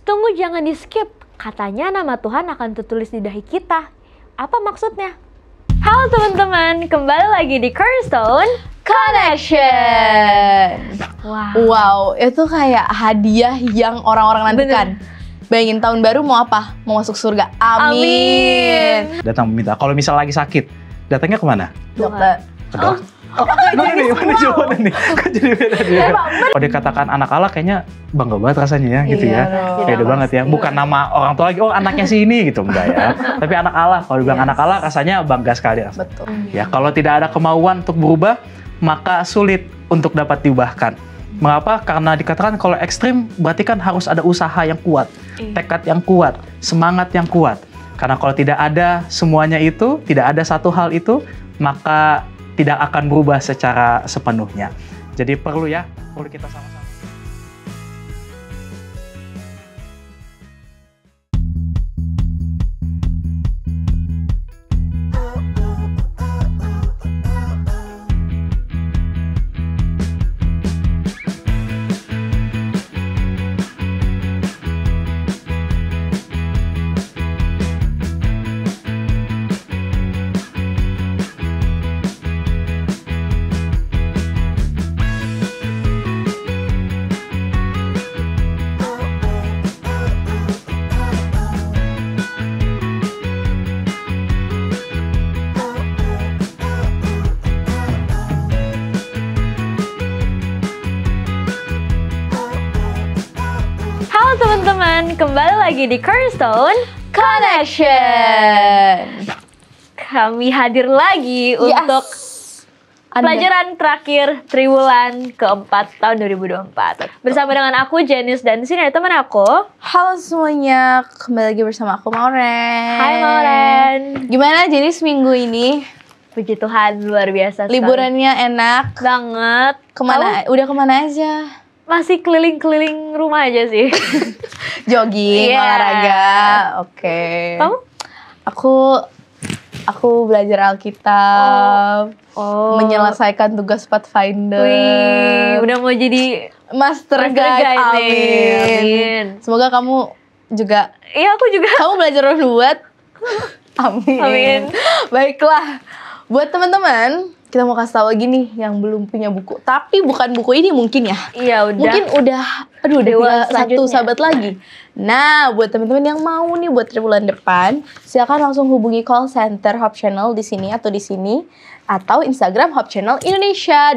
Tunggu, jangan di skip. Katanya nama Tuhan akan tertulis di dahi kita. Apa maksudnya? Halo teman-teman, kembali lagi di Cornerstone Connection. Wow, itu kayak hadiah yang orang-orang nantikan. Bayangin tahun baru mau apa? Mau masuk surga. Amin. Datang meminta. Kalau misal lagi sakit, datangnya kemana? Dokter. Mana nih? Kok jadi beda dia? Kalau dikatakan anak Allah kayaknya bangga banget rasanya ya, gitu ya. Beda banget ya. Bukan nama orang tua lagi, oh anaknya si ini gitu, enggak ya. Tapi anak Allah, kalau dibilang anak Allah rasanya bangga sekali. Betul. Ya, kalau tidak ada kemauan untuk berubah, maka sulit untuk dapat diubahkan. Mengapa? Karena dikatakan kalau ekstrim berarti kan harus ada usaha yang kuat, tekad yang kuat, semangat yang kuat. Karena kalau tidak ada semuanya itu, tidak ada satu hal itu, maka tidak akan berubah secara sepenuhnya. Jadi perlu kita sama-sama. Halo teman-teman, kembali lagi di Cornerstone Connection. Kami hadir lagi untuk pelajaran terakhir triwulan keempat tahun 2024. Bersama dengan aku Janice dan sini ada teman aku. Halo semuanya, kembali lagi bersama aku Mauren. Hai Mauren. Gimana Janice minggu ini? Puji Tuhan, luar biasa sekali. Liburannya enak banget. Kemana? Udah kemana aja? Masih keliling-keliling rumah aja sih. Jogging, olahraga. Oke. Kamu? Aku belajar Alkitab. Menyelesaikan tugas Pathfinder. Wih, udah mau jadi Master Guide. Amin. Semoga kamu juga. Iya, aku juga. Kamu belajar roh nubuat. Amin. Baiklah. Buat teman-teman, kita mau kasih tahu lagi nih yang belum punya buku. Tapi bukan buku ini mungkin ya. Iya, udah. Mungkin udah tinggal satu sahabat lagi. Nah, buat teman-teman yang mau nih buat triwulan depan, silakan langsung hubungi call center Hope Channel di sini atau di sini, atau Instagram Hope Channel Indonesia.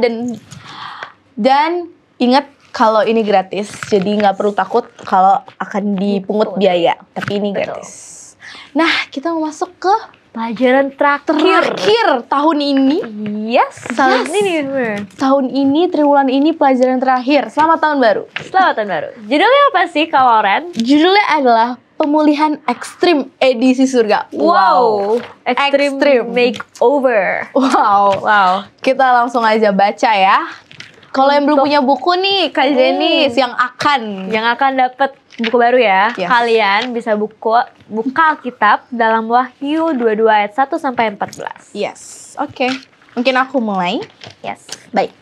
Dan ingat kalau ini gratis, jadi nggak perlu takut kalau akan dipungut biaya. Tapi ini gratis. Nah, kita mau masuk ke pelajaran terakhir tahun ini. Tahun ini, triwulan ini pelajaran terakhir. Selamat tahun baru. Selamat tahun baru. Judulnya apa sih, Kak Lauren? Judulnya adalah Pemulihan Ekstrim Edisi Surga. Wow. Extreme Makeover. Wow. Kita langsung aja baca ya. Kalau yang belum punya buku nih, Kak Jenis yang akan dapat buku baru ya. Kalian bisa buka Alkitab dalam Wahyu 22 ayat 1 sampai 14. Yes. Oke. Mungkin aku mulai. Yes. Baik.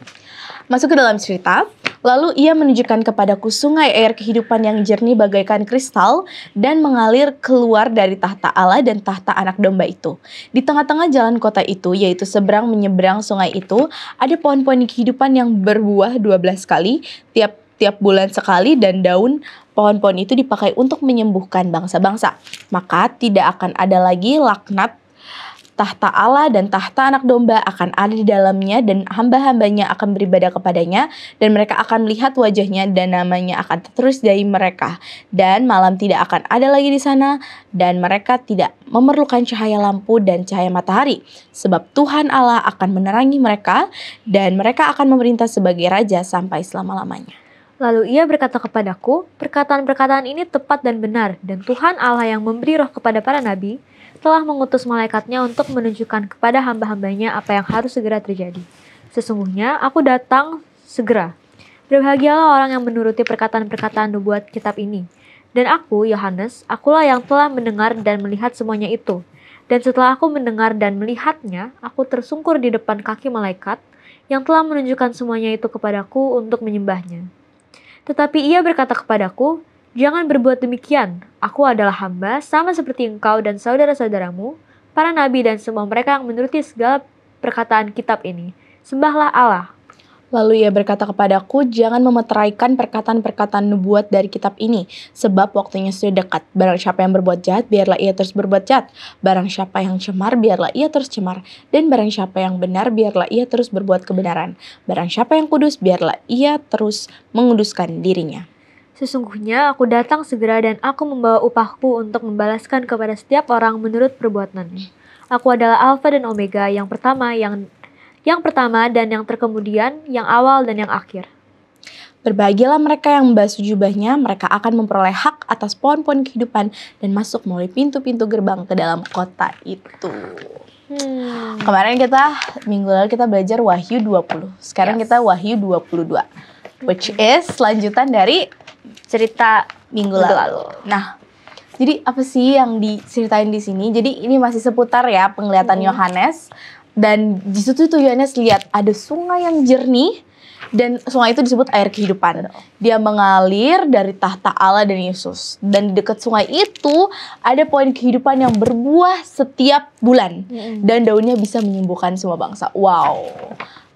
Masuk ke dalam cerita. Lalu ia menunjukkan kepadaku sungai air kehidupan yang jernih bagaikan kristal dan mengalir keluar dari tahta Allah dan tahta anak domba itu. Di tengah-tengah jalan kota itu, yaitu seberang menyeberang sungai itu, ada pohon-pohon kehidupan yang berbuah 12 kali, tiap bulan sekali, dan daun pohon-pohon itu dipakai untuk menyembuhkan bangsa-bangsa. Maka tidak akan ada lagi laknat. Tahta Allah dan tahta anak domba akan ada di dalamnya, dan hamba-hambanya akan beribadah kepadanya, dan mereka akan melihat wajahnya, dan namanya akan tertulis dari mereka. Dan malam tidak akan ada lagi di sana, dan mereka tidak memerlukan cahaya lampu dan cahaya matahari, sebab Tuhan Allah akan menerangi mereka, dan mereka akan memerintah sebagai raja sampai selama-lamanya. Lalu ia berkata kepadaku, perkataan-perkataan ini tepat dan benar, dan Tuhan Allah yang memberi roh kepada para nabi, telah mengutus malaikatnya untuk menunjukkan kepada hamba-hambanya apa yang harus segera terjadi. Sesungguhnya aku datang segera. Berbahagialah orang yang menuruti perkataan-perkataan nubuat kitab ini. Dan aku, Yohanes, akulah yang telah mendengar dan melihat semuanya itu. Dan setelah aku mendengar dan melihatnya, aku tersungkur di depan kaki malaikat yang telah menunjukkan semuanya itu kepadaku untuk menyembahnya. Tetapi ia berkata kepadaku, Jangan berbuat demikian. Aku adalah hamba, sama seperti engkau dan saudara-saudaramu, para nabi dan semua mereka yang menuruti segala perkataan kitab ini. Sembahlah Allah. Lalu ia berkata kepadaku, jangan memeteraikan perkataan-perkataan nubuat dari kitab ini, sebab waktunya sudah dekat. Barang siapa yang berbuat jahat, biarlah ia terus berbuat jahat. Barang siapa yang cemar, biarlah ia terus cemar. Dan barang siapa yang benar, biarlah ia terus berbuat kebenaran. Barang siapa yang kudus, biarlah ia terus menguduskan dirinya. Sesungguhnya aku datang segera dan aku membawa upahku untuk membalaskan kepada setiap orang menurut perbuatannya. Aku adalah Alfa dan Omega, yang pertama dan yang terkemudian, yang awal dan yang akhir. Berbahagialah mereka yang membasuh jubahnya, mereka akan memperoleh hak atas pohon-pohon kehidupan dan masuk melalui pintu-pintu gerbang ke dalam kota itu. Kemarin minggu lalu kita belajar Wahyu 20. Sekarang kita Wahyu 22. Which is lanjutan dari Cerita minggu lalu. Nah, jadi apa sih yang diceritain di sini? Jadi ini masih seputar ya penglihatan Yohanes. Dan di situ tuh Yohanes lihat ada sungai yang jernih dan sungai itu disebut air kehidupan. Dia mengalir dari tahta Allah dan Yesus. Dan di dekat sungai itu ada pohon kehidupan yang berbuah setiap bulan. Dan daunnya bisa menyembuhkan semua bangsa. Wow.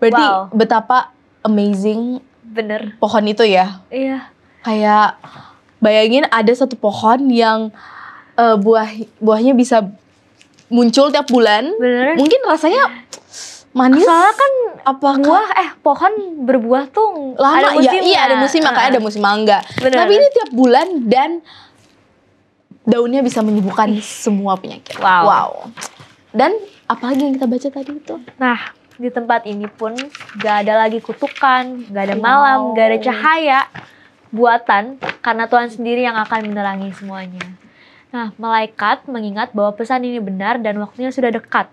Berarti betapa amazing bener pohon itu ya. Iya. Kayak bayangin ada satu pohon yang buahnya bisa muncul tiap bulan. Bener. Mungkin rasanya manis. Soalnya kan pohon berbuah tuh lama ada musimnya. Iya ada musim, makanya ada musim mangga. Bener. Tapi ini tiap bulan dan daunnya bisa menyembuhkan semua penyakit. Wow. Dan apalagi yang kita baca tadi itu? Nah, di tempat ini pun gak ada lagi kutukan, gak ada malam, gak ada cahaya buatan, karena Tuhan sendiri yang akan menerangi semuanya. Nah, malaikat mengingat bahwa pesan ini benar dan waktunya sudah dekat.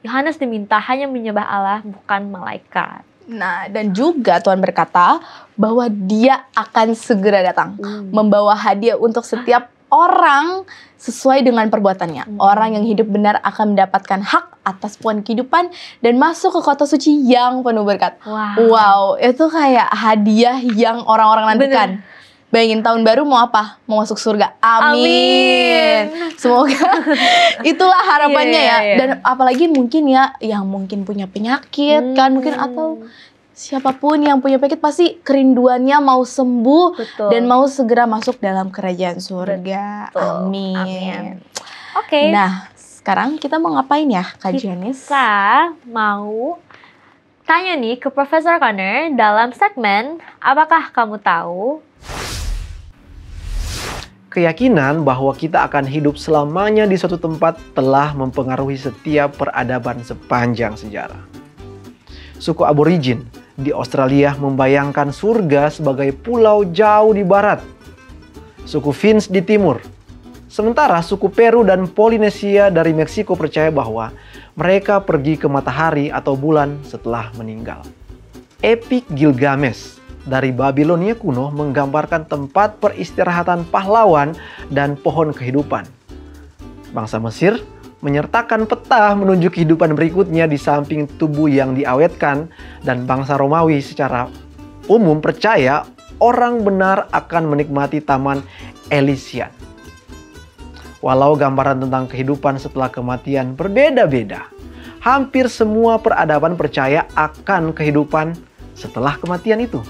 Yohanes diminta hanya menyembah Allah, bukan malaikat. Nah, dan juga Tuhan berkata bahwa Dia akan segera datang, membawa hadiah untuk setiap orang sesuai dengan perbuatannya. Orang yang hidup benar akan mendapatkan hak atas pohon kehidupan dan masuk ke kota suci yang penuh berkat. Wow, itu kayak hadiah yang orang-orang nantikan. Bayangin tahun baru mau apa? Mau masuk surga. Amin. Semoga itulah harapannya ya. Dan apalagi mungkin yang mungkin punya penyakit kan mungkin, atau siapapun yang punya penyakit pasti kerinduannya mau sembuh dan mau segera masuk dalam kerajaan surga. Amin. Oke. Nah, sekarang kita mau ngapain ya, Kak Janice? Kita mau tanya nih ke Profesor Connor dalam segmen Apakah Kamu Tahu? Keyakinan bahwa kita akan hidup selamanya di suatu tempat telah mempengaruhi setiap peradaban sepanjang sejarah. Suku Aborigin di Australia membayangkan surga sebagai pulau jauh di barat. Suku Finns di timur. Sementara suku Peru dan Polinesia dari Meksiko percaya bahwa mereka pergi ke matahari atau bulan setelah meninggal. Epik Gilgamesh dari Babilonia kuno menggambarkan tempat peristirahatan pahlawan dan pohon kehidupan. Bangsa Mesir menyertakan peta menunjuk kehidupan berikutnya di samping tubuh yang diawetkan, dan bangsa Romawi secara umum percaya orang benar akan menikmati taman Elysian. Walau gambaran tentang kehidupan setelah kematian berbeda-beda, hampir semua peradaban percaya akan kehidupan setelah kematian itu.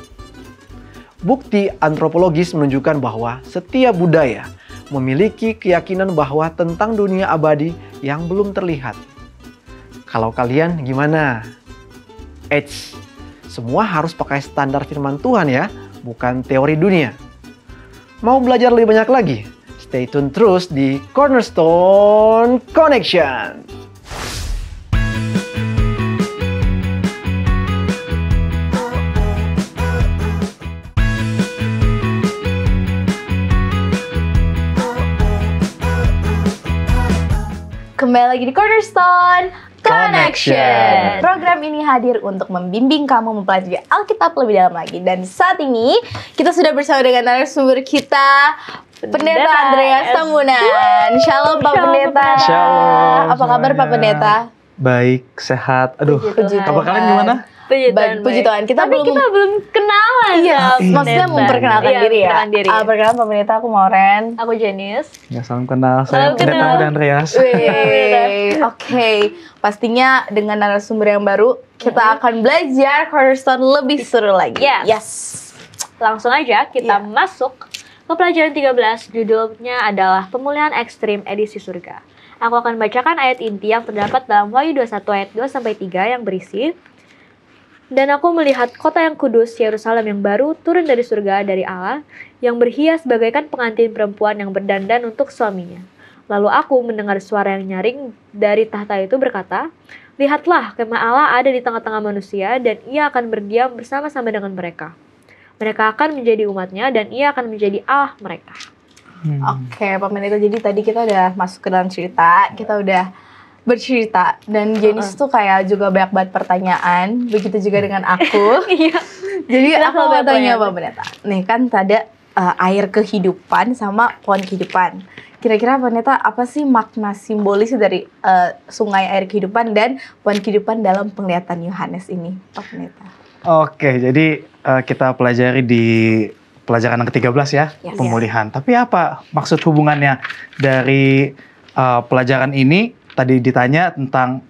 Bukti antropologis menunjukkan bahwa setiap budaya memiliki keyakinan bahwa tentang dunia abadi yang belum terlihat. Kalau kalian gimana? Semua harus pakai standar firman Tuhan ya, bukan teori dunia. Mau belajar lebih banyak lagi? Stay tune terus di Cornerstone Connection. Kembali lagi di Cornerstone Connection. Program ini hadir untuk membimbing kamu mempelajari Alkitab lebih dalam lagi. Dan saat ini kita sudah bersama dengan narasumber kita, Pendeta Andreas Tambunan. Shalom Pak Pendeta. Shalom. Apa kabar Pak Pendeta? Baik, sehat. Aduh, Puji kabar Tuhan. kalian gimana? Puji Tuhan. Tapi kita belum kenalan. Iya, sama maksudnya pendeta. memperkenalkan Iya, diri ya. memperkenalkan diri. Perkenalkan Pak Pendeta, aku Mauren. Aku Janice. Ya, salam kenal. Saya Salam Pendeta kenal. Muda Andreas. Oke, pastinya dengan narasumber yang baru kita akan belajar Cornerstone lebih seru lagi. Yes. Langsung aja kita masuk ke pelajaran 13. Judulnya adalah Pemulihan Ekstrim Edisi Surga. Aku akan bacakan ayat inti yang terdapat dalam Wahyu 21 ayat 2-3 yang berisi, dan aku melihat kota yang kudus, Yerusalem yang baru, turun dari surga dari Allah, yang berhias bagaikan pengantin perempuan yang berdandan untuk suaminya. Lalu aku mendengar suara yang nyaring dari tahta itu berkata, "Lihatlah, kemah Allah ada di tengah-tengah manusia, dan ia akan berdiam bersama-sama dengan mereka. Mereka akan menjadi umatnya, dan ia akan menjadi Allah mereka." Oke, Pak Pendeta, jadi tadi kita udah masuk ke dalam cerita, kita udah bercerita, dan Janice tuh kayak juga banyak banget pertanyaan, begitu juga dengan aku. Iya. Jadi Kita aku mau selalu tanya banyak. Pak Pendeta, nih kan tadi air kehidupan sama pohon kehidupan. Kira-kira Pak Pendeta apa sih makna simbolis dari sungai air kehidupan dan pohon kehidupan dalam penglihatan Yohanes ini, Pak Pendeta? Oke, jadi kita pelajari di pelajaran yang ke-13 ya, Yes. pemulihan. Tapi apa maksud hubungannya dari pelajaran ini? Tadi ditanya tentang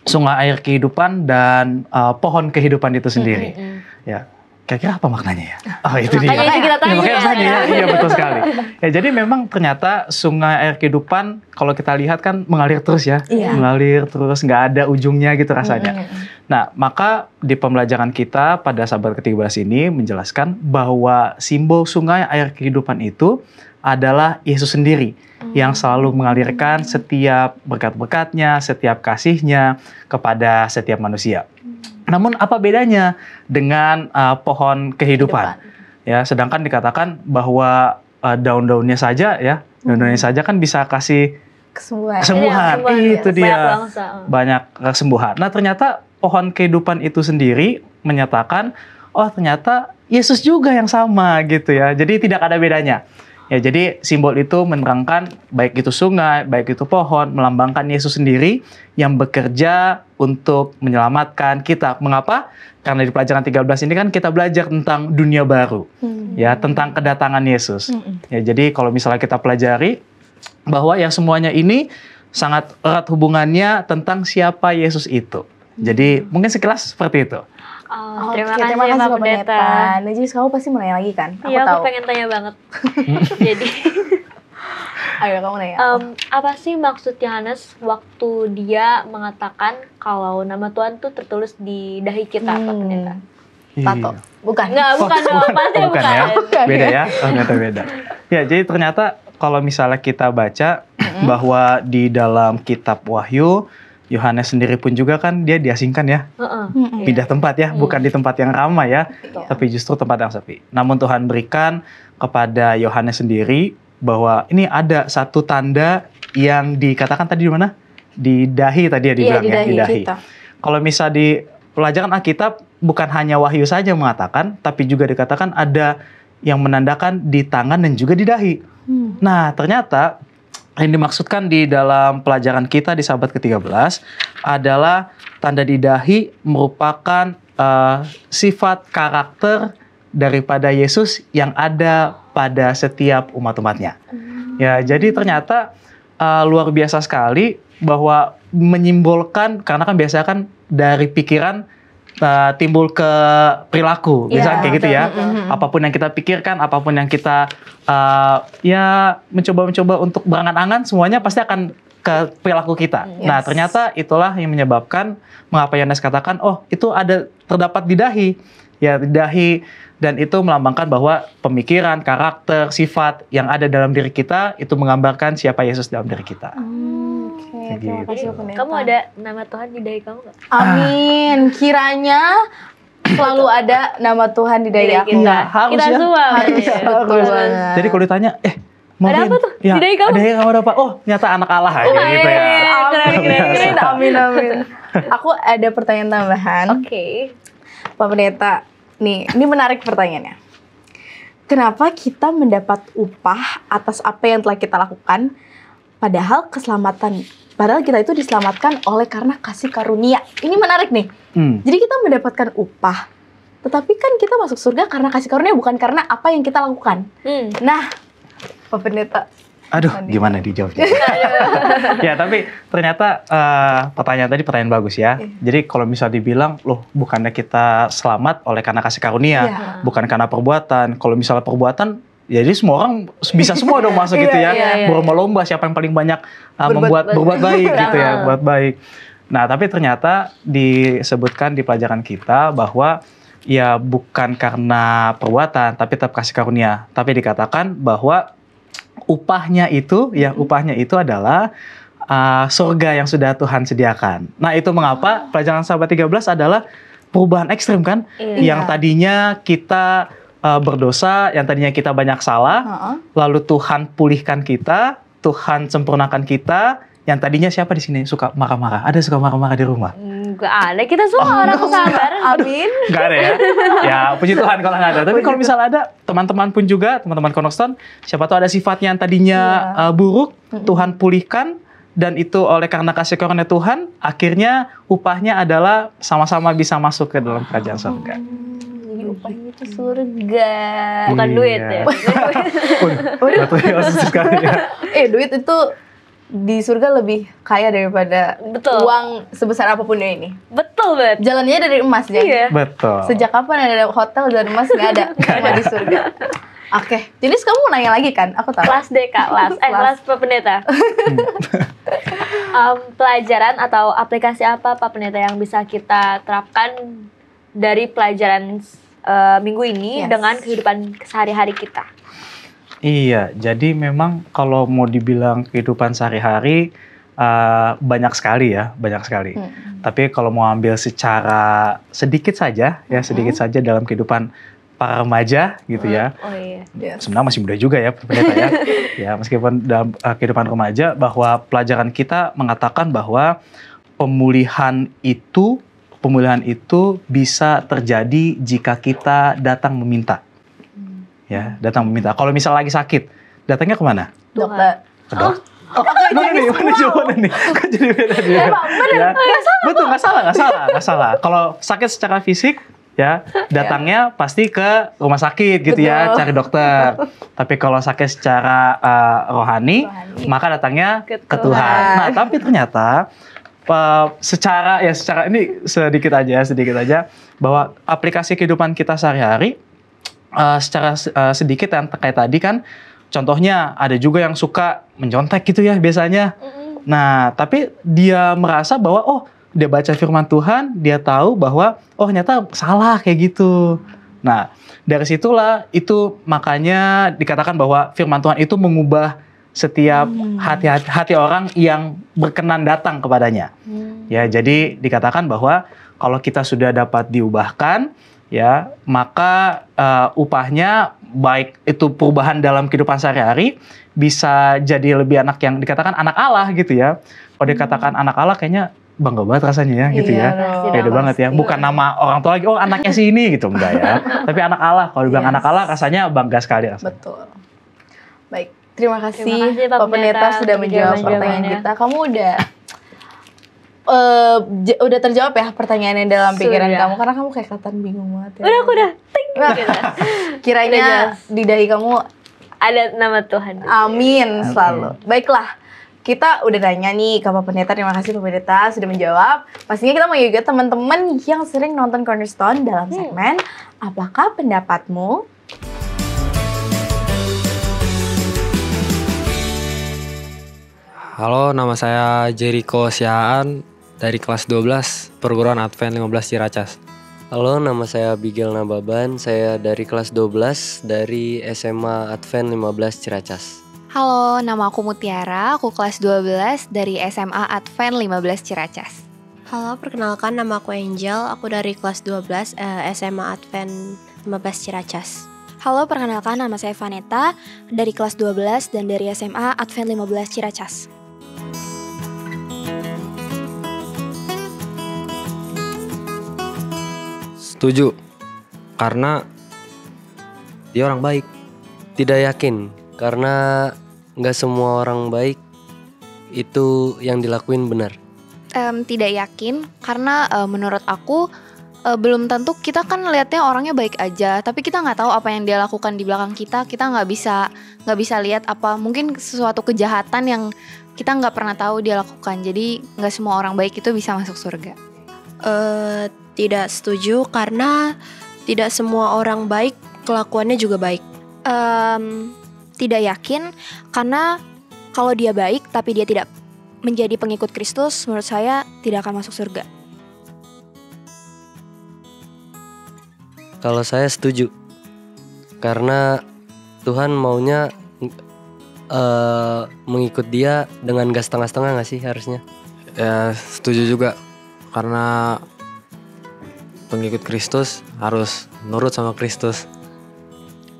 sungai air kehidupan dan pohon kehidupan itu sendiri. Ya, kira-kira apa maknanya ya? Oh, itu dia. Makanya itu kita tanya. Makanya tanya ya. Iya, betul sekali. Ya, jadi memang ternyata sungai air kehidupan kalau kita lihat kan mengalir terus ya. Iya. Mengalir terus, nggak ada ujungnya gitu rasanya. Nah, maka di pembelajaran kita pada sahabat ke-13 ini menjelaskan bahwa simbol sungai air kehidupan itu adalah Yesus sendiri yang selalu mengalirkan setiap berkat-berkatnya, setiap kasihnya kepada setiap manusia. Namun apa bedanya dengan pohon kehidupan? Ya, sedangkan dikatakan bahwa daun-daunnya saja ya, daun-daunnya saja kan bisa kasih Kesembuhan. kesembuhan. Itu dia. Banyak bangsa. Banyak kesembuhan. Nah, ternyata pohon kehidupan itu sendiri menyatakan, oh ternyata Yesus juga yang sama gitu ya. Jadi tidak ada bedanya. Ya, jadi simbol itu menerangkan baik itu sungai, baik itu pohon, melambangkan Yesus sendiri yang bekerja untuk menyelamatkan kita. Mengapa? Karena di pelajaran 13 ini kan kita belajar tentang dunia baru. Ya, tentang kedatangan Yesus. Ya, jadi kalau misalnya kita pelajari bahwa yang semuanya ini sangat erat hubungannya tentang siapa Yesus itu. Jadi mungkin sekilas seperti itu. Oh, terima kasih Pak Pendeta. Nah, jadi kamu pasti mau nanya lagi kan? Iya, tahu. aku pengen tanya banget. Jadi, Ayo kamu nanya. apa sih maksud Yohanes waktu dia mengatakan kalau nama Tuhan tuh tertulis di dahi kita, Pak Pendeta? Tato. Bukan. Enggak, bukan dong. Pasti Oh, bukan ya? bukan. Beda ya? Oh, ternyata beda. Ya, jadi ternyata kalau misalnya kita baca bahwa di dalam kitab Wahyu, Yohanes sendiri pun juga kan dia diasingkan ya. Pindah tempat ya, bukan di tempat yang ramai ya, tapi justru tempat yang sepi. Namun Tuhan berikan kepada Yohanes sendiri bahwa ini ada satu tanda yang dikatakan tadi di mana? Di dahi tadi ya dibilang ya, di dahi. Kalau misal di pelajaran Alkitab bukan hanya Wahyu saja mengatakan, tapi juga dikatakan ada yang menandakan di tangan dan juga di dahi. Nah, ternyata yang dimaksudkan di dalam pelajaran kita di sahabat ke-13 adalah tanda di dahi merupakan sifat karakter daripada Yesus yang ada pada setiap umat-umatnya. Ya, jadi ternyata luar biasa sekali bahwa menyimbolkan, karena kan biasanya kan dari pikiran timbul ke perilaku, biasanya kayak gitu ya. Apapun yang kita pikirkan, apapun yang kita ya mencoba untuk berangan-angan, semuanya pasti akan ke perilaku kita. Nah, ternyata itulah yang menyebabkan mengapa Yohanes katakan, oh itu ada terdapat di dahi, ya di dahi, dan itu melambangkan bahwa pemikiran, karakter, sifat yang ada dalam diri kita itu menggambarkan siapa Yesus dalam diri kita. Oke, terima kasih Pak Pendeta. Kamu ada nama Tuhan di dahi kamu nggak? Amin. Kiranya selalu ada nama Tuhan di dahi aku. Kita, harus kita ya. semua. Betul banget. Jadi kalau ditanya, Ada apa tuh? Ya, Di dahi kamu? ada yang kamu dapat. Oh, nyata anak Allah gitu ya. Keren. Amin. Aku ada pertanyaan tambahan. Oke. Pak Pendeta, nih, ini menarik pertanyaannya. Kenapa kita mendapat upah atas apa yang telah kita lakukan, padahal keselamatan padahal kita itu diselamatkan oleh karena kasih karunia. Ini menarik nih. Jadi kita mendapatkan upah, tetapi kan kita masuk surga karena kasih karunia, bukan karena apa yang kita lakukan. Nah, Pak Pendeta. Aduh, gimana dijawabnya? Ya, tapi ternyata pertanyaan tadi pertanyaan bagus ya. Jadi kalau bisa dibilang, loh bukannya kita selamat oleh karena kasih karunia, bukan karena perbuatan. Kalau misalnya perbuatan, jadi semua orang bisa semua dong masuk gitu ya. Berlomba-lomba siapa yang paling banyak berbuat baik gitu ya, buat baik. Nah, tapi ternyata disebutkan di pelajaran kita bahwa ya bukan karena perbuatan, tapi tetap kasih karunia. Tapi dikatakan bahwa upahnya itu adalah surga yang sudah Tuhan sediakan. Nah, itu mengapa pelajaran sahabat 13 adalah perubahan ekstrim kan? Yang tadinya kita berdosa, yang tadinya kita banyak salah, lalu Tuhan pulihkan kita, Tuhan sempurnakan kita. Yang tadinya siapa di sini suka marah-marah? Ada suka marah-marah di rumah? Gak ada, kita semua orang kesabaran. Amin. Gak ada ya? Ya, puji Tuhan kalau nggak ada. Tapi kalau misalnya ada, teman-teman pun juga, teman-teman Cornerstone, siapa tahu ada sifatnya yang tadinya buruk, Tuhan pulihkan, dan itu oleh karena kasih karunia Tuhan, akhirnya upahnya adalah sama-sama bisa masuk ke dalam kerajaan surga. Jadi upahnya itu surga. Bukan duit ya. Betul ya, sekali ya. Duit itu di surga lebih kaya daripada uang sebesar apapun ya ini. Betul banget. Jalannya dari emas ya. Iya. Betul. Sejak kapan ada hotel dari emas? Nggak ada. Cuma di surga. Oke, jadi kamu mau nanya lagi kan? Aku tahu. Kelas D, Kak. Kelas Pak Pendeta. Pelajaran atau aplikasi apa Pak Pendeta yang bisa kita terapkan dari pelajaran minggu ini dengan kehidupan sehari-hari kita? Iya, jadi memang kalau mau dibilang kehidupan sehari-hari banyak sekali ya, banyak sekali. Tapi kalau mau ambil secara sedikit saja dalam kehidupan para remaja gitu ya. Sebenarnya masih muda juga ya pendeta ya. Ya, meskipun dalam kehidupan remaja bahwa pelajaran kita mengatakan bahwa pemulihan itu bisa terjadi jika kita datang meminta. Ya, datang meminta. Kalau misalnya lagi sakit, datangnya kemana? Dokter. Ke dokter. Mana jawabannya nih? Kok jadi beda dia? Ya. Betul, nggak salah. Kalau sakit secara fisik, ya datangnya pasti ke rumah sakit gitu ya, cari dokter. Tapi kalau sakit secara rohani, maka datangnya ke Tuhan. Nah, tapi ternyata secara ini sedikit aja bahwa aplikasi kehidupan kita sehari-hari secara sedikit yang terkait tadi kan, contohnya ada juga yang suka mencontek gitu ya biasanya. Nah, tapi dia merasa bahwa dia baca firman Tuhan, dia tahu bahwa ternyata salah kayak gitu. Nah, dari situlah itu makanya dikatakan bahwa firman Tuhan itu mengubah setiap hati orang yang berkenan datang kepadanya. Ya, jadi dikatakan bahwa kalau kita sudah dapat diubahkan, ya, maka upahnya baik itu perubahan dalam kehidupan sehari-hari bisa jadi lebih anak yang dikatakan anak Allah gitu ya. Kalau dikatakan anak Allah kayaknya bangga banget rasanya ya gitu ya. Beda banget ya. Bukan nama orang tua lagi, anaknya si ini gitu, enggak ya. Tapi anak Allah, kalau dibilang anak Allah rasanya bangga sekali rasanya. Betul. Baik, terima kasih Pak Pendeta sudah menjawab pertanyaan kita. Kamu udah terjawab ya pertanyaannya dalam pikiran kamu, karena kamu kayak kelihatan bingung banget ya. Aku udah ting gitu. Kiranya di dahi kamu ada nama Tuhan. Amin selalu. Baiklah, kita udah nanya nih ke Pak Pendeta. Terima kasih Pak Pendeta sudah menjawab. Pastinya kita mau juga teman-teman yang sering nonton Cornerstone dalam segmen Apakah Pendapatmu? Halo, nama saya Jericho Siaan dari kelas 12 Perguruan Advent 15 Ciracas. Halo, nama saya Bigel Nababan, saya dari kelas 12 dari SMA Advent 15 Ciracas. Halo, nama aku Mutiara, aku kelas 12 dari SMA Advent 15 Ciracas. Halo, perkenalkan nama aku Angel, aku dari kelas 12 SMA Advent 15 Ciracas. Halo, perkenalkan nama saya Vanetta dari kelas 12 dan dari SMA Advent 15 Ciracas. Setuju, karena dia orang baik. Tidak yakin, karena nggak semua orang baik itu yang dilakuin benar? Tidak yakin karena menurut aku belum tentu. Kita kan lihatnya orangnya baik aja, tapi kita nggak tahu apa yang dia lakukan di belakang kita. Kita nggak bisa lihat apa mungkin sesuatu kejahatan yang kita nggak pernah tahu dia lakukan. Jadi nggak semua orang baik itu bisa masuk surga. Tidak setuju karena tidak semua orang baik kelakuannya juga baik. Tidak yakin karena kalau dia baik tapi dia tidak menjadi pengikut Kristus, menurut saya tidak akan masuk surga. Kalau saya setuju, karena Tuhan maunya mengikut dia dengan gak setengah-setengah gak sih harusnya? Ya setuju juga, karena pengikut Kristus harus nurut sama Kristus.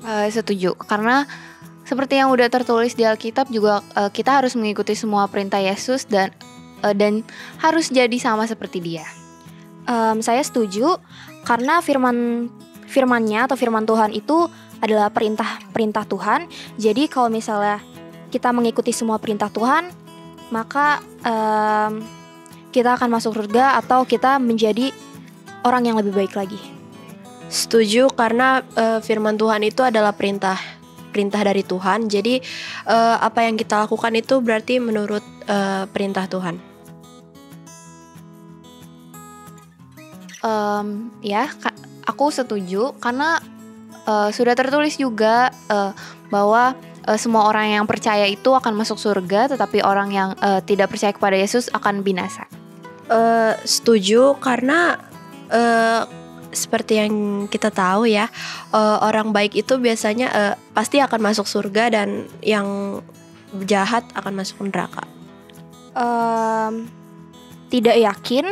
Setuju, karena seperti yang udah tertulis di Alkitab juga kita harus mengikuti semua perintah Yesus dan harus jadi sama seperti dia. Saya setuju karena firman-nya atau firman Tuhan itu adalah perintah Tuhan. Jadi kalau misalnya kita mengikuti semua perintah Tuhan, maka kita akan masuk surga atau kita menjadi orang yang lebih baik lagi. Setuju karena firman Tuhan itu adalah perintah dari Tuhan. Jadi apa yang kita lakukan itu berarti menurut perintah Tuhan. Aku setuju karena sudah tertulis juga bahwa semua orang yang percaya itu akan masuk surga, tetapi orang yang tidak percaya kepada Yesus akan binasa. Setuju karena seperti yang kita tahu ya, orang baik itu biasanya pasti akan masuk surga dan yang jahat akan masuk neraka. Tidak yakin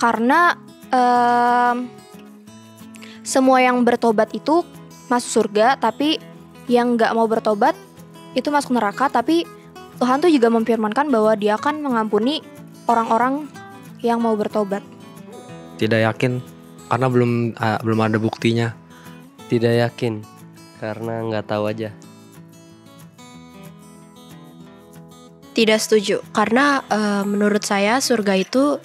karena semua yang bertobat itu masuk surga, tapi yang gak mau bertobat itu masuk neraka. Tapi Tuhan tuh juga memfirmankan bahwa dia akan mengampuni orang-orang yang mau bertobat. Tidak yakin karena belum ada buktinya. Tidak yakin karena nggak tahu aja. Tidak setuju karena menurut saya surga itu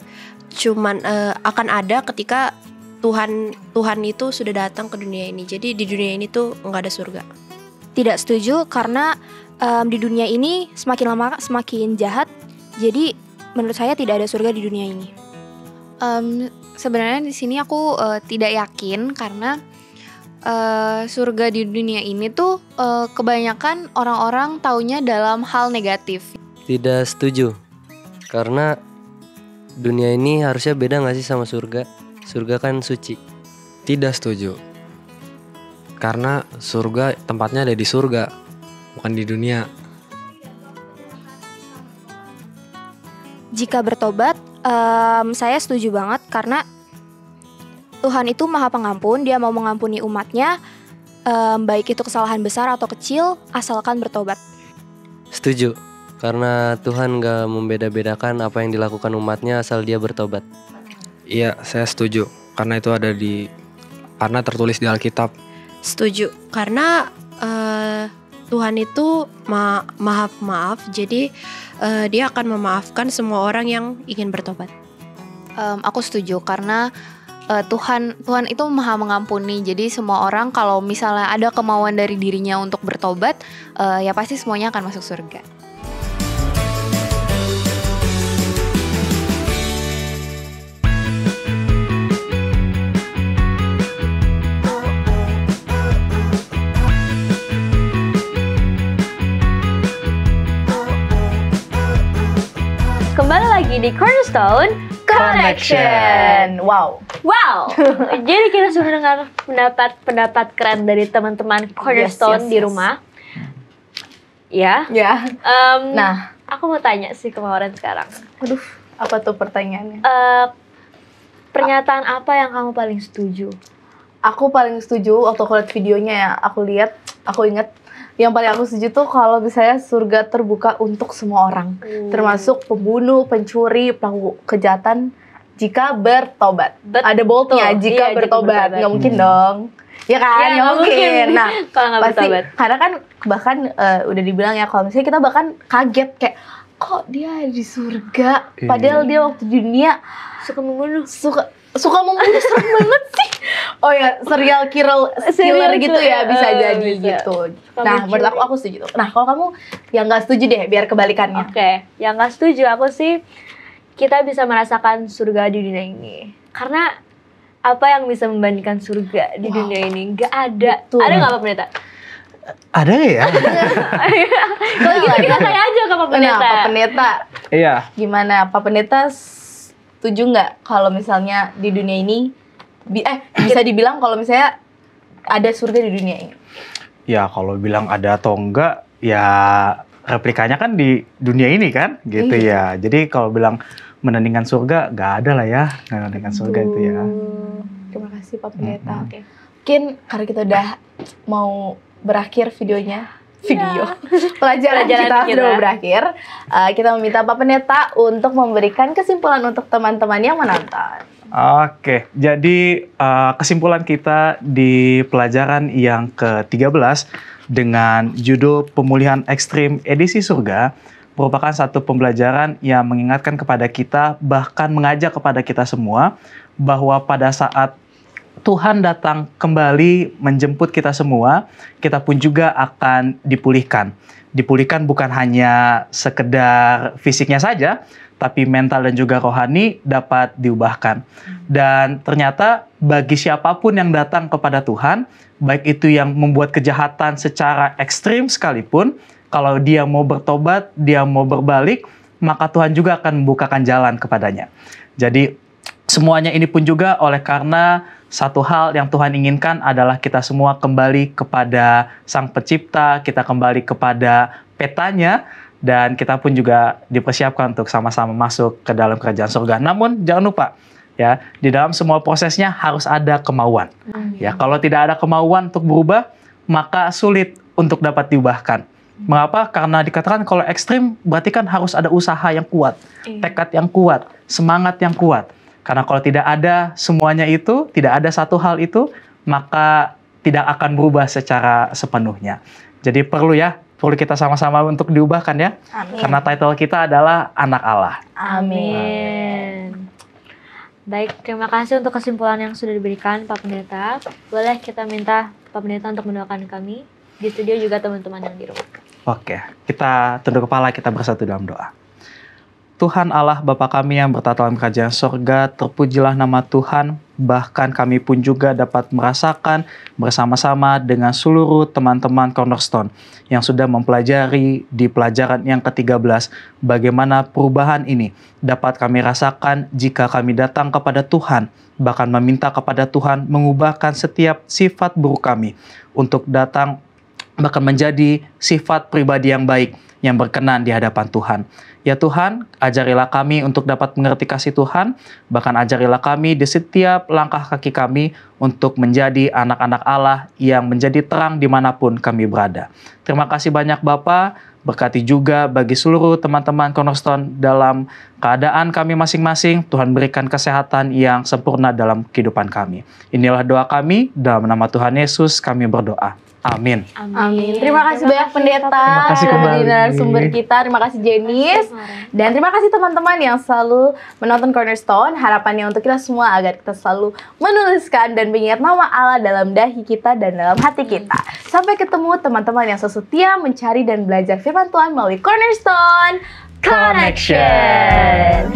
cuman akan ada ketika Tuhan itu sudah datang ke dunia ini. Jadi di dunia ini tuh nggak ada surga. Tidak setuju karena di dunia ini semakin lama semakin jahat. Jadi menurut saya tidak ada surga di dunia ini. Sebenarnya di sini aku tidak yakin karena surga di dunia ini tuh kebanyakan orang-orang taunya dalam hal negatif. Tidak setuju karena dunia ini harusnya beda gak sih sama surga? Surga kan suci. Tidak setuju karena surga tempatnya ada di surga, bukan di dunia. Jika bertobat, saya setuju banget karena Tuhan itu Maha Pengampun. Dia mau mengampuni umatnya, baik itu kesalahan besar atau kecil, asalkan bertobat. Setuju, karena Tuhan gak membeda-bedakan apa yang dilakukan umatnya asal dia bertobat. Iya, saya setuju karena itu karena tertulis di Alkitab. Setuju, karena Tuhan itu maha pemaaf, jadi dia akan memaafkan semua orang yang ingin bertobat. Aku setuju karena Tuhan itu maha mengampuni. Jadi semua orang kalau misalnya ada kemauan dari dirinya untuk bertobat, ya pasti semuanya akan masuk surga. Kembali lagi di Cornerstone Connection. Wow. Jadi kita sudah dengar pendapat keren dari teman-teman Cornerstone di rumah. Ya. Nah, aku mau tanya sih ke Mauren sekarang. Aduh, apa tuh pertanyaannya? Pernyataan apa yang kamu paling setuju? Aku paling setuju waktu aku lihat videonya ya. Aku ingat yang paling aku setuju tuh kalau misalnya surga terbuka untuk semua orang, termasuk pembunuh, pencuri, pelaku kejahatan jika bertobat. Ada boldnya jika bertobat. Nggak mungkin dong. Ya kan, nggak mungkin. Nah, kalau nggak pasti bertobat. karena kan bahkan udah dibilang ya kalau misalnya kita bahkan kaget kayak kok dia di surga? Iya. Padahal dia waktu di dunia Suka membunuh. suka membunuh, serem banget sih. Oh ya, serial killer gitu ya, bisa jadi bisa. gitu. Suka Nah, mencuri. menurut aku setuju. Nah, kalau kamu yang nggak setuju deh, biar kebalikannya. Oke, yang nggak setuju aku sih kita bisa merasakan surga di dunia ini. Karena apa yang bisa membandingkan surga di dunia ini? Nggak ada. Betul. Ada nggak Pak Pendeta? Ada ya? Kalau gitu kita tanya aja ke Pak Nah, Pendeta. Pak Pendeta, Iya. gimana? Pak Pendeta setuju nggak kalau misalnya di dunia ini bisa dibilang kalau misalnya ada surga di dunia ini? Ya kalau bilang ada atau enggak, ya replikanya kan di dunia ini kan, gitu ya. Jadi kalau bilang menandingkan surga, nggak ada lah ya, menandingkan surga itu ya. Terima kasih Pak Pendeta. Oke. Mungkin karena kita udah mau berakhir videonya, pelajaran kita kita. sudah berakhir. Kita meminta Pak Pendeta untuk memberikan kesimpulan untuk teman-teman yang menonton. Oke, jadi kesimpulan kita di pelajaran yang ke-13 dengan judul Pemulihan Ekstrim Edisi Surga merupakan satu pembelajaran yang mengingatkan kepada kita, bahkan mengajak kepada kita semua, bahwa pada saat Tuhan datang kembali menjemput kita semua, kita pun juga akan dipulihkan. Dipulihkan bukan hanya sekedar fisiknya saja, tapi mental dan juga rohani dapat diubahkan. Dan ternyata bagi siapapun yang datang kepada Tuhan, baik itu yang membuat kejahatan secara ekstrim sekalipun, kalau dia mau bertobat, dia mau berbalik, maka Tuhan juga akan membukakan jalan kepadanya. Jadi semuanya ini pun juga oleh karena satu hal yang Tuhan inginkan adalah kita semua kembali kepada Sang Pencipta, kita kembali kepada petanya, dan kita pun juga dipersiapkan untuk sama-sama masuk ke dalam kerajaan surga. Namun jangan lupa, ya, di dalam semua prosesnya harus ada kemauan. Ya, kalau tidak ada kemauan untuk berubah, maka sulit untuk dapat diubahkan. Mengapa? Karena dikatakan kalau ekstrim berarti kan harus ada usaha yang kuat, tekad yang kuat, semangat yang kuat. Karena kalau tidak ada semuanya itu, tidak ada satu hal itu, maka tidak akan berubah secara sepenuhnya. Jadi perlu kita sama-sama untuk diubahkan ya. Amin. Karena title kita adalah Anak Allah. Amin. Baik, terima kasih untuk kesimpulan yang sudah diberikan Pak Pendeta. Boleh kita minta Pak Pendeta untuk mendoakan kami di studio juga teman-teman yang di rumah. Oke, kita tunduk kepala, kita bersatu dalam doa. Tuhan Allah Bapa kami yang bertata dalam kerajaan sorga, terpujilah nama Tuhan, bahkan kami pun juga dapat merasakan bersama-sama dengan seluruh teman-teman Cornerstone yang sudah mempelajari di pelajaran yang ke-13, bagaimana perubahan ini dapat kami rasakan jika kami datang kepada Tuhan, bahkan meminta kepada Tuhan mengubahkan setiap sifat buruk kami untuk datang bahkan menjadi sifat pribadi yang baik yang berkenan di hadapan Tuhan. Ya Tuhan, ajarilah kami untuk dapat mengerti kasih Tuhan, bahkan ajarilah kami di setiap langkah kaki kami untuk menjadi anak-anak Allah yang menjadi terang dimanapun kami berada. Terima kasih banyak Bapa, berkati juga bagi seluruh teman-teman Cornerstone dalam keadaan kami masing-masing. Tuhan berikan kesehatan yang sempurna dalam kehidupan kami. Inilah doa kami, dalam nama Tuhan Yesus kami berdoa. Amin. Amin. Terima kasih banyak Pendeta. Terima kasih kembali. Narasumber kita. Terima kasih Jenis. Dan terima kasih teman-teman yang selalu menonton Cornerstone. Harapannya untuk kita semua agar kita selalu menuliskan dan mengingat nama Allah dalam dahi kita dan dalam hati kita. Sampai ketemu teman-teman yang setia mencari dan belajar firman Tuhan melalui Cornerstone Connection.